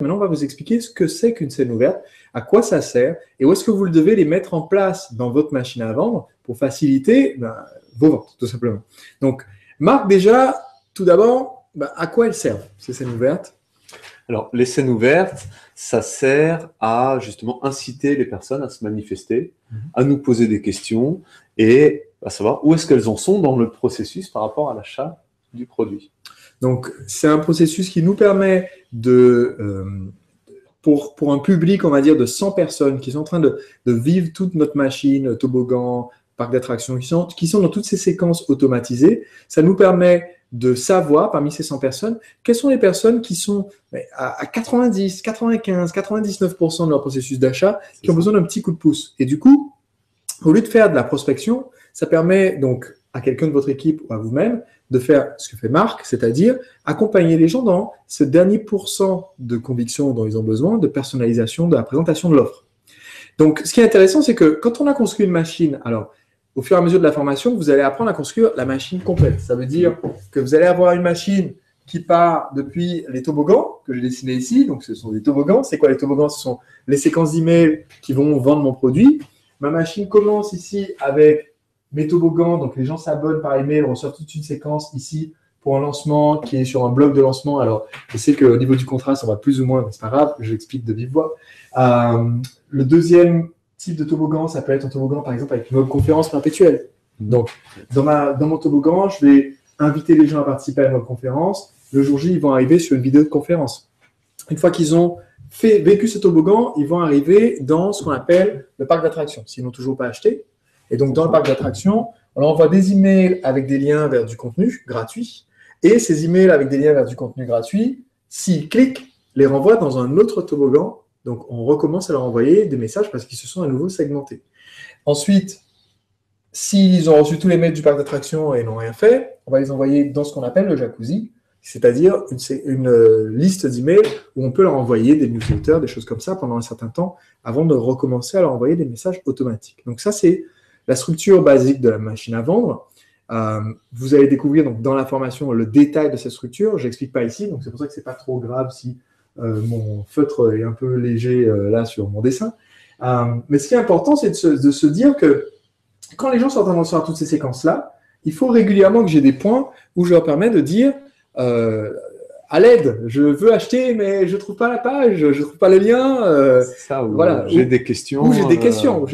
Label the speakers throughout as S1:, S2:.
S1: Maintenant, on va vous expliquer ce que c'est qu'une scène ouverte, à quoi ça sert et où est-ce que vous devez les mettre en place dans votre machine à vendre pour faciliter vos ventes, tout simplement. Donc, Marc, déjà, tout d'abord, à quoi elles servent, ces scènes ouvertes?
S2: Alors, les scènes ouvertes, ça sert à justement inciter les personnes à se manifester, à nous poser des questions et à savoir où est-ce qu'elles en sont dans le processus par rapport à l'achat du produit.
S1: Donc, c'est un processus qui nous permet pour un public, on va dire, de 100 personnes qui sont en train de vivre toute notre machine, toboggan, parc d'attractions, qui sont dans toutes ces séquences automatisées, ça nous permet de savoir, parmi ces 100 personnes, quelles sont les personnes qui sont à 90, 95, 99% de leur processus d'achat, qui ont besoin d'un petit coup de pouce. Et du coup, au lieu de faire de la prospection, ça permet donc à quelqu'un de votre équipe ou à vous-même de faire ce que fait Marc, c'est-à-dire accompagner les gens dans ce dernier pourcent de conviction dont ils ont besoin, de personnalisation, de la présentation de l'offre. Donc, ce qui est intéressant, c'est que quand on a construit une machine, alors, au fur et à mesure de la formation, vous allez apprendre à construire la machine complète. Ça veut dire que vous allez avoir une machine qui part depuis les toboggans que j'ai dessinés ici. Donc, ce sont des toboggans. C'est quoi les toboggans? Ce sont les séquences d'emails qui vont vendre mon produit. Ma machine commence ici avec mes toboggans. Donc, les gens s'abonnent par email, reçoivent toute une séquence ici pour un lancement qui est sur un bloc de lancement. Alors, je sais qu'au niveau du contrat, ça va plus ou moins, mais c'est pas grave, je l'explique de vive voix. Le deuxième type de toboggan, ça peut être un toboggan, par exemple, avec une webconférence perpétuelle. Donc, dans mon toboggan, je vais inviter les gens à participer à une webconférence. Le jour J, ils vont arriver sur une vidéo de conférence. Une fois qu'ils ont vécu ce toboggan, ils vont arriver dans ce qu'on appelle le parc d'attractions, s'ils n'ont toujours pas acheté. Et donc, dans le parc d'attractions, on leur envoie des emails avec des liens vers du contenu gratuit. Et ces emails avec des liens vers du contenu gratuit, s'ils cliquent, les renvoient dans un autre toboggan. Donc, on recommence à leur envoyer des messages parce qu'ils se sont à nouveau segmentés. Ensuite, s'ils ont reçu tous les mails du parc d'attractions et n'ont rien fait, on va les envoyer dans ce qu'on appelle le jacuzzi, c'est-à-dire une liste d'emails où on peut leur envoyer des newsletters, des choses comme ça pendant un certain temps avant de recommencer à leur envoyer des messages automatiques. Donc ça, c'est la structure basique de la machine à vendre. Vous allez découvrir donc, dans la formation le détail de cette structure. Je n'explique pas ici, donc c'est pour ça que ce n'est pas trop grave si mon feutre est un peu léger là sur mon dessin. Mais ce qui est important, c'est de se dire que quand les gens sont en train de recevoir toutes ces séquences-là, il faut régulièrement que j'ai des points où je leur permets de dire à l'aide, je veux acheter, mais je ne trouve pas la page, je ne trouve pas le lien.
S2: Ça, voilà, j'ai des questions.
S1: Ou j'ai des questions.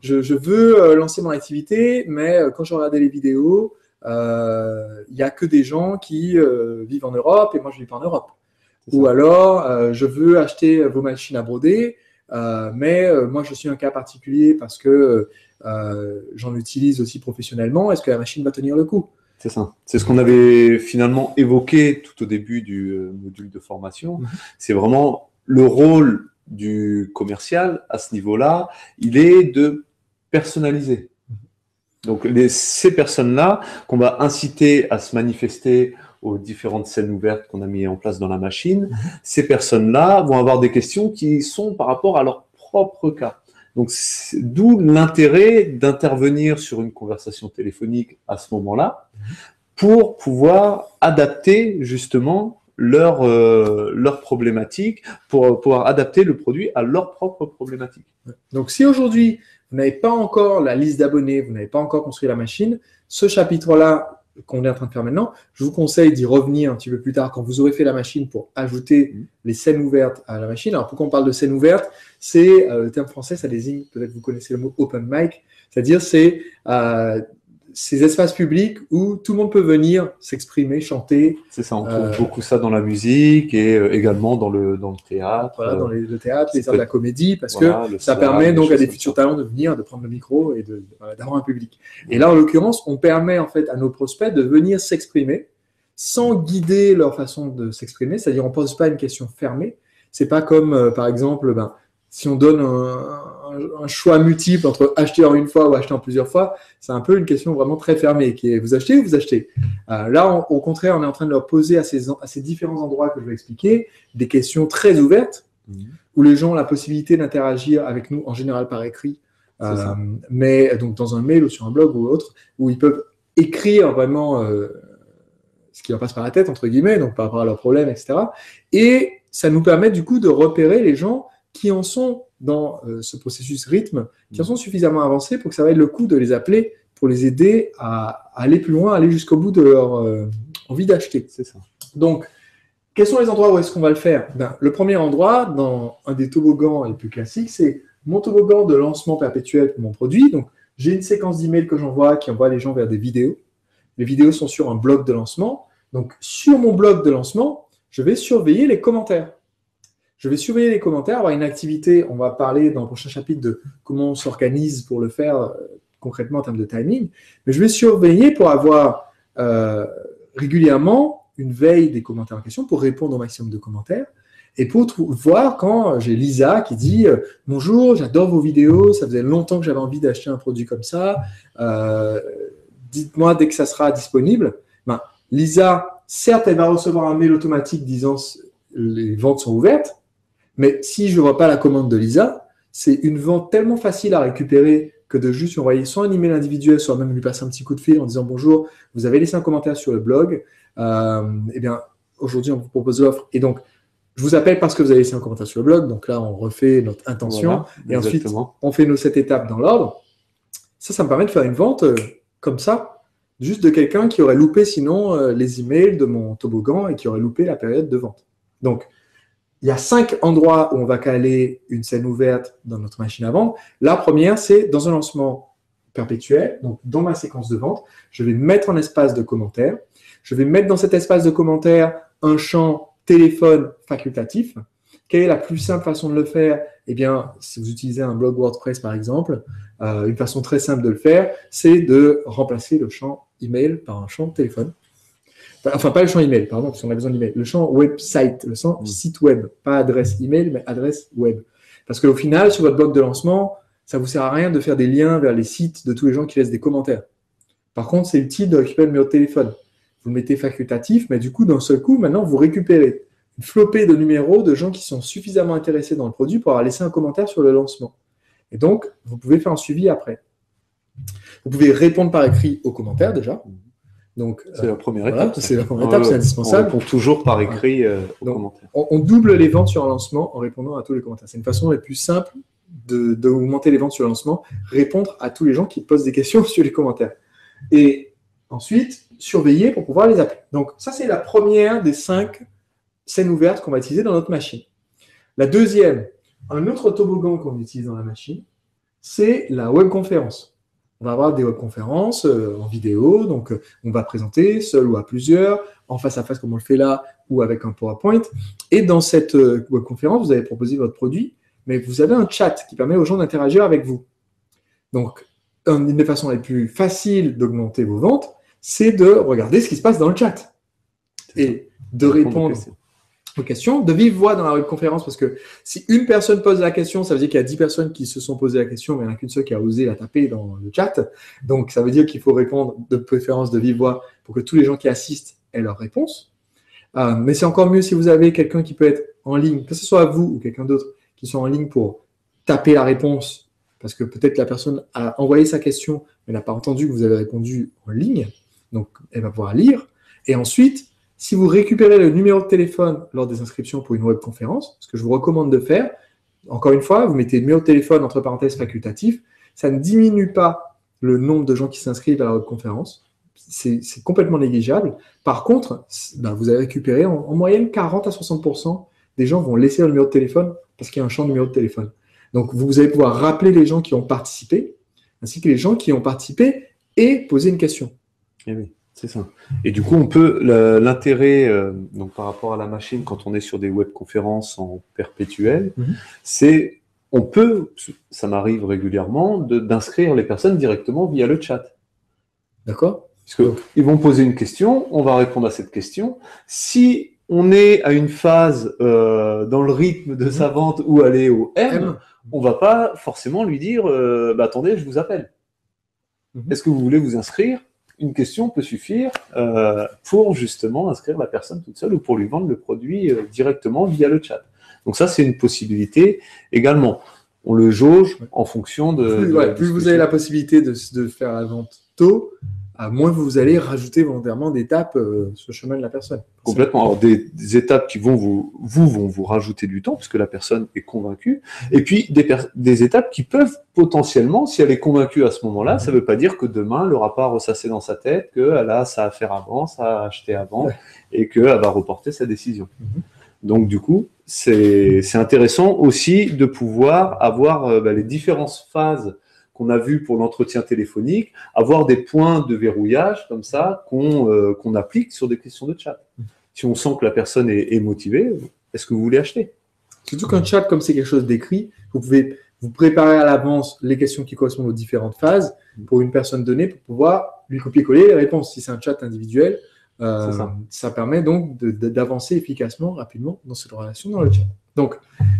S1: Je veux lancer mon activité, mais quand je regardais les vidéos, il n'y a que des gens qui vivent en Europe et moi, je ne vis pas en Europe. Ou alors, je veux acheter vos machines à broder, mais moi, je suis un cas particulier parce que j'en utilise aussi professionnellement. Est-ce que la machine va tenir le coup?
S2: C'est ça. C'est ce qu'on avait finalement évoqué tout au début du module de formation. C'est vraiment le rôle du commercial à ce niveau-là. Il est de personnaliser. Donc, ces personnes-là qu'on va inciter à se manifester aux différentes scènes ouvertes qu'on a mis en place dans la machine, ces personnes-là vont avoir des questions qui sont par rapport à leur propre cas. Donc, d'où l'intérêt d'intervenir sur une conversation téléphonique à ce moment-là pour pouvoir adapter justement leur problématique, pour pouvoir adapter le produit à leur propre problématique.
S1: Donc, si aujourd'hui, vous n'avez pas encore la liste d'abonnés, vous n'avez pas encore construit la machine, ce chapitre-là qu'on est en train de faire maintenant, je vous conseille d'y revenir un petit peu plus tard quand vous aurez fait la machine pour ajouter les scènes ouvertes à la machine. Alors, pourquoi on parle de scènes ouvertes? C'est le terme français, ça désigne, peut-être vous connaissez le mot open mic, c'est-à-dire c'est ces espaces publics où tout le monde peut venir s'exprimer, chanter.
S2: C'est ça, on trouve beaucoup ça dans la musique et également dans le théâtre.
S1: Voilà, dans le théâtre, les arts de la comédie, parce que ça permet donc à des futurs talents de venir, de prendre le micro et d'avoir un public. Et là, en l'occurrence, on permet en fait à nos prospects de venir s'exprimer sans guider leur façon de s'exprimer, c'est-à-dire on ne pose pas une question fermée. C'est pas comme, par exemple, si on donne un choix multiple entre acheter en une fois ou acheter en plusieurs fois, c'est un peu une question vraiment très fermée qui est vous achetez ou vous achetez. Là, au contraire, on est en train de leur poser à ces différents endroits que je vais expliquer des questions très ouvertes où les gens ont la possibilité d'interagir avec nous en général par écrit, mais donc dans un mail ou sur un blog ou autre, où ils peuvent écrire vraiment ce qui leur passe par la tête, entre guillemets, donc par rapport à leurs problèmes, etc. Et ça nous permet du coup de repérer les gens qui en sont dans ce processus rythme, qui en sont suffisamment avancés pour que ça vaille le coup de les appeler pour les aider à aller plus loin, à aller jusqu'au bout de leur envie d'acheter.
S2: C'est ça.
S1: Donc, quels sont les endroits où est-ce qu'on va le faire? Le premier endroit, dans un des toboggans les plus classiques, c'est mon toboggan de lancement perpétuel pour mon produit. Donc, j'ai une séquence d'emails que j'envoie qui envoie les gens vers des vidéos. Les vidéos sont sur un blog de lancement. Donc, sur mon blog de lancement, je vais surveiller les commentaires. Je vais surveiller les commentaires, avoir une activité. On va parler dans le prochain chapitre de comment on s'organise pour le faire concrètement en termes de timing. Mais je vais surveiller pour avoir régulièrement une veille des commentaires en question, pour répondre au maximum de commentaires. Et pour voir quand j'ai Lisa qui dit « Bonjour, j'adore vos vidéos, ça faisait longtemps que j'avais envie d'acheter un produit comme ça. Dites-moi dès que ça sera disponible. » Lisa, certes, elle va recevoir un mail automatique disant « Les ventes sont ouvertes », mais si je ne vois pas la commande de Lisa, c'est une vente tellement facile à récupérer que de juste lui envoyer soit un email individuel, soit même lui passer un petit coup de fil en disant « Bonjour, vous avez laissé un commentaire sur le blog. Eh bien, aujourd'hui, on vous propose l'offre. » Et donc, je vous appelle parce que vous avez laissé un commentaire sur le blog. Donc là, on refait notre intention.
S2: Voilà,
S1: et ensuite, on fait nos 7 étapes dans l'ordre. Ça me permet de faire une vente comme ça, juste de quelqu'un qui aurait loupé sinon les emails de mon toboggan et qui aurait loupé la période de vente. Donc, il y a 5 endroits où on va caler une scène ouverte dans notre machine à vendre. La première, c'est dans un lancement perpétuel. Donc, dans ma séquence de vente, je vais mettre un espace de commentaires. Je vais mettre dans cet espace de commentaires un champ téléphone facultatif. Quelle est la plus simple façon de le faire? Eh bien, si vous utilisez un blog WordPress, par exemple, une façon très simple de le faire, c'est de remplacer le champ email par un champ téléphone. Enfin, pas le champ email, pardon, parce qu'on a besoin d'email. Le champ website, le champ site web. Pas adresse email, mais adresse web. Parce qu'au final, sur votre blog de lancement, ça ne vous sert à rien de faire des liens vers les sites de tous les gens qui laissent des commentaires. Par contre, c'est utile de récupérer le numéro de téléphone. Vous le mettez facultatif, mais du coup, d'un seul coup, maintenant, vous récupérez une flopée de numéros de gens qui sont suffisamment intéressés dans le produit pour avoir laissé un commentaire sur le lancement. Et donc, vous pouvez faire un suivi après. Vous pouvez répondre par écrit aux commentaires déjà. Donc,
S2: c'est la première étape.
S1: C'est la première étape, c'est indispensable.
S2: On répond toujours par écrit aux commentaires.
S1: On double les ventes sur un lancement en répondant à tous les commentaires. C'est une façon la plus simple d'augmenter les ventes sur le lancement, répondre à tous les gens qui posent des questions sur les commentaires. Et ensuite, surveiller pour pouvoir les appeler. Donc, ça, c'est la première des 5 scènes ouvertes qu'on va utiliser dans notre machine. La deuxième, un autre toboggan qu'on utilise dans la machine, c'est la webconférence. On va avoir des webconférences en vidéo, donc on va présenter seul ou à plusieurs, en face à face comme on le fait là, ou avec un PowerPoint. Et dans cette webconférence, vous allez proposer votre produit, mais vous avez un chat qui permet aux gens d'interagir avec vous. Donc, une des façons les plus faciles d'augmenter vos ventes, c'est de regarder ce qui se passe dans le chat et de répondre aux questions de vive voix dans la webconférence, parce que si une personne pose la question, ça veut dire qu'il y a 10 personnes qui se sont posées la question, mais il n'y en a qu'une seule qui a osé la taper dans le chat. Donc, ça veut dire qu'il faut répondre de préférence de vive voix pour que tous les gens qui assistent aient leur réponse. Mais c'est encore mieux si vous avez quelqu'un qui peut être en ligne, que ce soit vous ou quelqu'un d'autre, qui sont en ligne pour taper la réponse, parce que peut-être la personne a envoyé sa question, mais n'a pas entendu que vous avez répondu en ligne. Donc, elle va pouvoir lire. Et ensuite, si vous récupérez le numéro de téléphone lors des inscriptions pour une webconférence, ce que je vous recommande de faire, encore une fois, vous mettez le numéro de téléphone entre parenthèses facultatif, ça ne diminue pas le nombre de gens qui s'inscrivent à la webconférence. C'est complètement négligeable. Par contre, vous allez récupérer en moyenne 40 à 60% des gens vont laisser le numéro de téléphone parce qu'il y a un champ de numéro de téléphone. Donc, vous allez pouvoir rappeler les gens qui ont participé, ainsi que les gens qui ont participé et poser une question.
S2: Eh oui, c'est ça. Et du coup, on peut l'intérêt donc par rapport à la machine quand on est sur des webconférences en perpétuel, c'est on peut, ça m'arrive régulièrement, d'inscrire les personnes directement via le chat.
S1: D'accord.
S2: Parce qu'ils vont poser une question, on va répondre à cette question. Si on est à une phase dans le rythme de sa vente où aller au M, on va pas forcément lui dire attendez, je vous appelle. Est-ce que vous voulez vous inscrire? Une question peut suffire pour justement inscrire la personne toute seule ou pour lui vendre le produit directement via le chat. Donc ça, c'est une possibilité également. On le jauge en fonction de...
S1: Plus vous avez la possibilité de faire la vente tôt, moins vous allez rajouter volontairement d'étapes sur le chemin de la personne.
S2: Complètement. Alors, des étapes qui vont vous rajouter du temps, parce que la personne est convaincue. Et puis, des étapes qui peuvent potentiellement, si elle est convaincue à ce moment-là, ça ne veut pas dire que demain, elle n'aura pas ressassé dans sa tête qu'elle a ça à faire avant, ça à acheter avant, et qu'elle va reporter sa décision. Donc, du coup, c'est intéressant aussi de pouvoir avoir les différentes phases qu'on a vu pour l'entretien téléphonique, avoir des points de verrouillage comme ça qu'on applique sur des questions de chat. Si on sent que la personne est motivée, est-ce que vous voulez acheter?
S1: Surtout qu'un chat, comme c'est quelque chose d'écrit, vous pouvez vous préparer à l'avance les questions qui correspondent aux différentes phases pour une personne donnée pour pouvoir lui copier-coller les réponses. Si c'est un chat individuel, ça permet donc d'avancer efficacement, rapidement dans cette relation dans le chat. Donc,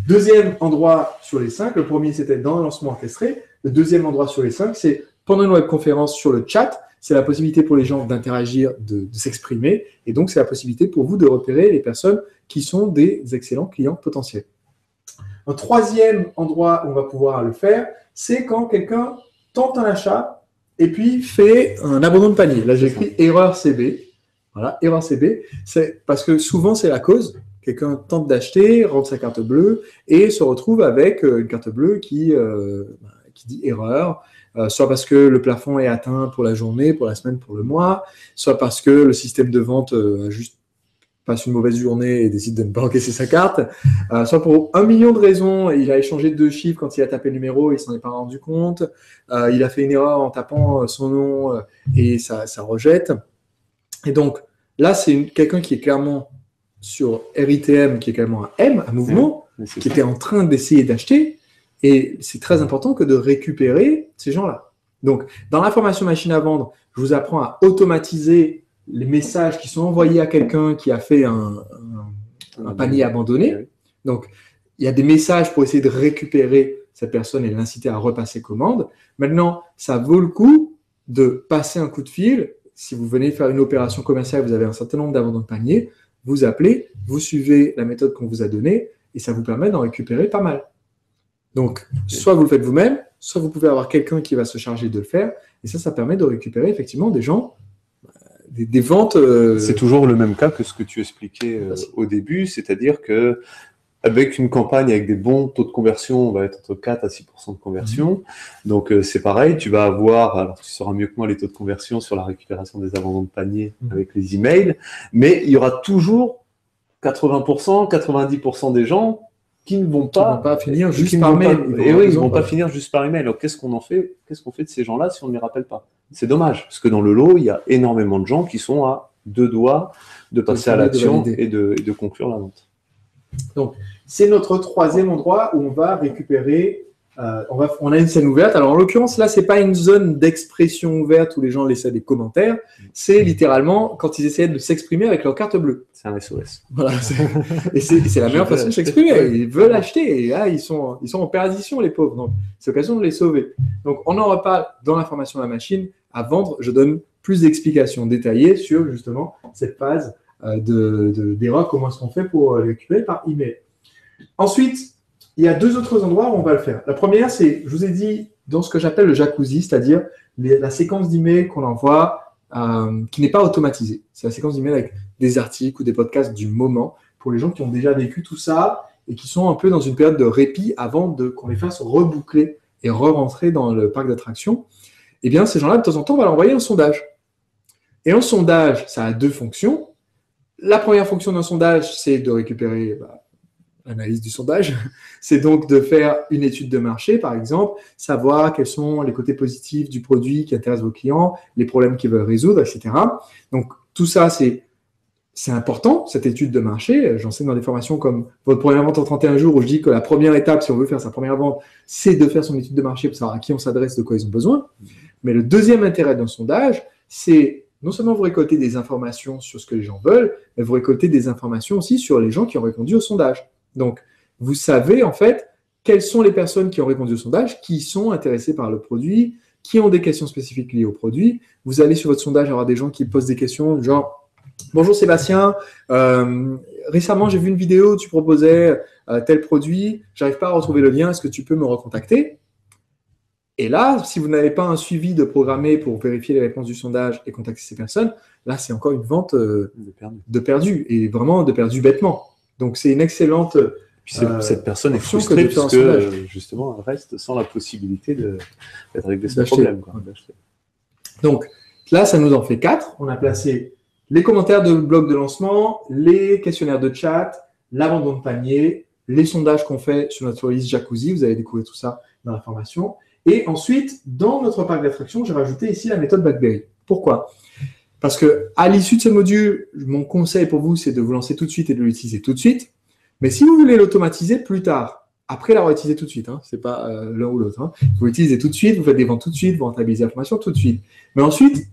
S1: deuxième endroit sur les 5, le premier c'était dans le lancement orchestré. Le deuxième endroit sur les 5, c'est pendant une webconférence sur le chat. C'est la possibilité pour les gens d'interagir, de s'exprimer. Et donc, c'est la possibilité pour vous de repérer les personnes qui sont des excellents clients potentiels. Un troisième endroit où on va pouvoir le faire, c'est quand quelqu'un tente un achat et puis fait un abandon de panier. Là, j'ai écrit erreur CB. Voilà, erreur CB. C'est parce que souvent, c'est la cause. Quelqu'un tente d'acheter, rentre sa carte bleue et se retrouve avec une carte bleue qui dit erreur, soit parce que le plafond est atteint pour la journée, pour la semaine, pour le mois, soit parce que le système de vente juste passe une mauvaise journée et décide de ne pas encaisser sa carte, soit pour 1 million de raisons, il a échangé 2 chiffres quand il a tapé le numéro, il s'en est pas rendu compte, il a fait une erreur en tapant son nom et ça rejette. Et donc là, c'est quelqu'un qui est clairement sur RITM, qui est clairement un M, un mouvement, qui était en train d'essayer d'acheter. Et c'est très important que de récupérer ces gens-là. Donc, dans la formation machine à vendre, je vous apprends à automatiser les messages qui sont envoyés à quelqu'un qui a fait un panier abandonné. Donc, il y a des messages pour essayer de récupérer cette personne et l'inciter à repasser commande. Maintenant, ça vaut le coup de passer un coup de fil. Si vous venez faire une opération commerciale, vous avez un certain nombre d'abandons de panier, vous appelez, vous suivez la méthode qu'on vous a donnée et ça vous permet d'en récupérer pas mal. Donc, soit vous le faites vous-même, soit vous pouvez avoir quelqu'un qui va se charger de le faire. Et ça permet de récupérer effectivement des gens, des ventes.
S2: C'est toujours le même cas que ce que tu expliquais au début, c'est-à-dire que avec une campagne avec des bons taux de conversion, on va être entre 4 à 6% de conversion. Donc, c'est pareil, tu vas avoir, alors tu sauras mieux que moi les taux de conversion sur la récupération des abandons de panier avec les emails, mais il y aura toujours 80%, 90% des gens qui ne vont pas
S1: finir juste par mail.
S2: Et oui, ils ne vont pas finir juste par email. Alors, qu'est-ce qu'on en fait? Qu'est-ce qu'on fait de ces gens-là si on ne les rappelle pas? C'est dommage, parce que dans le lot, il y a énormément de gens qui sont à 2 doigts de passer à l'action et de conclure la vente.
S1: Donc, c'est notre troisième endroit où on va récupérer. On a une scène ouverte. Alors, en l'occurrence, là, c'est pas une zone d'expression ouverte où les gens laissaient des commentaires. C'est littéralement quand ils essayaient de s'exprimer avec leur carte bleue.
S2: C'est un SOS.
S1: Voilà. Et c'est la meilleure façon de s'exprimer. Ils veulent acheter. Et là, ils sont en perdition, les pauvres. Donc, c'est l'occasion de les sauver. Donc, on en reparle dans la formation de la machine. À vendre, je donne plus d'explications détaillées sur justement cette phase d'erreur. Comment est-ce qu'on fait pour les récupérer par email. Ensuite, il y a 2 autres endroits où on va le faire. La première, c'est, je vous ai dit, dans ce que j'appelle le jacuzzi, c'est-à-dire la séquence d'emails qu'on envoie qui n'est pas automatisée. C'est la séquence d'emails avec des articles ou des podcasts du moment pour les gens qui ont déjà vécu tout ça et qui sont un peu dans une période de répit avant qu'on les fasse reboucler et re-rentrer dans le parc d'attractions. Eh bien, ces gens-là, de temps en temps, on va leur envoyer un sondage. Et un sondage, ça a 2 fonctions. La première fonction d'un sondage, c'est de récupérer l'analyse du sondage. C'est donc de faire une étude de marché, par exemple, savoir quels sont les côtés positifs du produit qui intéresse vos clients, les problèmes qu'ils veulent résoudre, etc. Donc, tout ça, c'est important, cette étude de marché. J'enseigne dans des formations comme votre première vente en 31 jours, où je dis que la première étape, si on veut faire sa première vente, c'est de faire son étude de marché pour savoir à qui on s'adresse, de quoi ils ont besoin. Mais le deuxième intérêt d'un sondage, c'est non seulement vous récoltez des informations sur ce que les gens veulent, mais vous récoltez des informations aussi sur les gens qui ont répondu au sondage. Donc, vous savez en fait quelles sont les personnes qui ont répondu au sondage, qui sont intéressées par le produit, qui ont des questions spécifiques liées au produit. Vous allez sur votre sondage, il y aura des gens qui posent des questions genre « Bonjour Sébastien, récemment j'ai vu une vidéo où tu proposais tel produit, j'arrive pas à retrouver le lien, est-ce que tu peux me recontacter ?» Et là, si vous n'avez pas un suivi de programmer pour vérifier les réponses du sondage et contacter ces personnes, là, c'est encore une vente de perdu, et vraiment de perdu bêtement. Donc, c'est une excellente
S2: Puis cette personne est
S1: option
S2: frustrée
S1: que de faire un
S2: parce que
S1: sondage.
S2: justement, elle reste sans la possibilité de régler son
S1: D'acheter.
S2: problème, quoi.
S1: Donc, là, ça nous en fait 4. On a placé les commentaires de blog de lancement, les questionnaires de chat, l'abandon de panier, les sondages qu'on fait sur notre liste Jacuzzi. Vous allez découvrir tout ça dans la formation. Et ensuite, dans notre parc d'attractions, j'ai rajouté ici la méthode BlackBerry. Pourquoi? Parce que à l'issue de ce module, mon conseil pour vous, c'est de vous lancer tout de suite et de l'utiliser tout de suite. Mais si vous voulez l'automatiser plus tard, après l'avoir utilisé tout de suite, c'est pas l'un ou l'autre. Vous l'utilisez tout de suite, vous faites des ventes tout de suite, vous rentabilisez l'information tout de suite. Mais ensuite,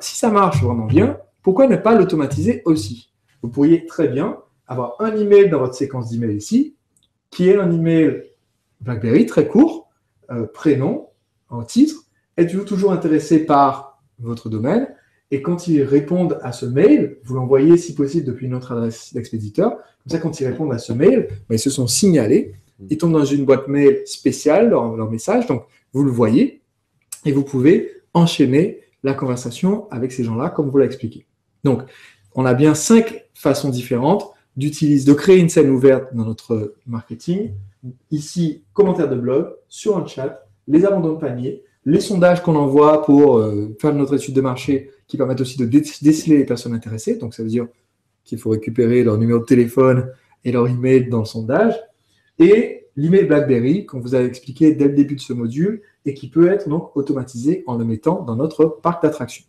S1: si ça marche vraiment bien, pourquoi ne pas l'automatiser aussi? Vous pourriez très bien avoir un email dans votre séquence d'email ici, qui est un email BlackBerry très court, prénom, en titre. Êtes-vous toujours intéressé par votre domaine? Et quand ils répondent à ce mail, vous l'envoyez si possible depuis une autre adresse d'expéditeur. Comme ça, quand ils répondent à ce mail, ils se sont signalés. Ils tombent dans une boîte mail spéciale, leur message. Donc, vous le voyez et vous pouvez enchaîner la conversation avec ces gens-là, comme vous l'avez expliqué. Donc, on a bien 5 façons différentes de créer une scène ouverte dans notre marketing. Ici, commentaires de blog, sur un chat, les abandons de panier, les sondages qu'on envoie pour faire notre étude de marché qui permettent aussi de déceler les personnes intéressées. Donc, ça veut dire qu'il faut récupérer leur numéro de téléphone et leur email dans le sondage. Et l'email BlackBerry, qu'on vous a expliqué dès le début de ce module et qui peut être donc automatisé en le mettant dans notre parc d'attractions.